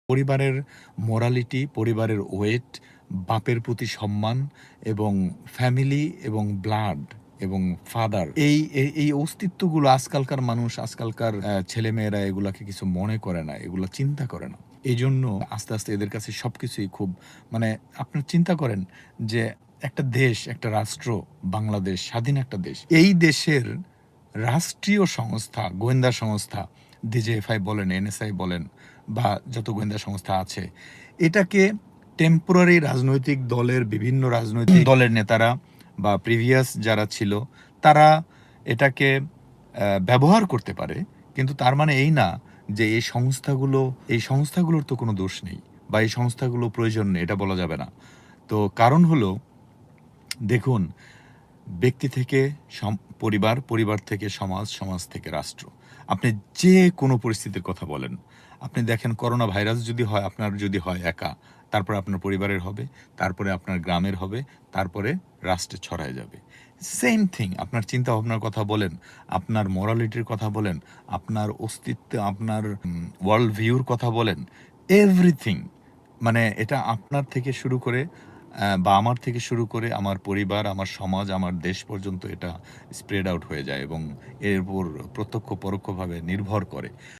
পরিবারের মোরালিটি, পরিবারের ওয়েট, বাপের প্রতি সম্মান এবং ফ্যামিলি এবং ব্লাড এবং ফাদার এই অস্তিত্বগুলো আজকালকার মানুষ, আজকালকার ছেলেমেয়েরা এগুলাকে কিছু মনে করে না, এগুলা চিন্তা করে না। এইজন্য আস্তে, আস্তে এদের কাছে সবকিছুই খুব মানে আপনারা চিন্তা করেন যে একটা দেশ, একটা রাষ্ট্র, বাংলাদেশ স্বাধীন একটা দেশ। এই দেশের রাষ্ট্রীয় সংস্থা, গোয়েন্দা সংস্থা, ডিজিএফআই বলেন, এনএসআই বলেন বা যত গোয়েন্দা সংস্থা আছে, এটাকে টেম্পোরারি রাজনৈতিক দলের বিভিন্ন রাজনৈতিক দলের নেতারা বা প্রিভিয়াস যারা ছিল তারা এটাকে ব্যবহার করতে পারে। কিন্তু তার মানে এই না যে এই সংস্থাগুলোর তো কোনো দোষ নেই বা এই সংস্থাগুলো প্রয়োজন নেই, এটা বলা যাবে না। তো কারণ হলো দেখুন, ব্যক্তি থেকে পরিবার, পরিবার থেকে সমাজ, সমাজ থেকে রাষ্ট্র। আপনি যে কোনো পরিস্থিতির কথা বলেন। আপনি দেখেন করোনা ভাইরাস যদি হয়, আপনার যদি হয় একা, তারপরে আপনার পরিবারের হবে, তারপরে আপনার গ্রামের হবে, তারপরে রাষ্ট্রে ছড়ায় যাবে। সেইম থিং আপনার চিন্তাভাবনার কথা বলেন, আপনার মোরালিটির কথা বলেন, আপনার অস্তিত্ব, আপনার ওয়ার্ল্ড ভিউর কথা বলেন, এভরিথিং মানে এটা আপনার থেকে শুরু করে বা আমার থেকে শুরু করে আমার পরিবার, আমার সমাজ, আমার দেশ পর্যন্ত এটা স্প্রেড আউট হয়ে যায় এবং এর উপর প্রত্যক্ষ পরোক্ষভাবে নির্ভর করে।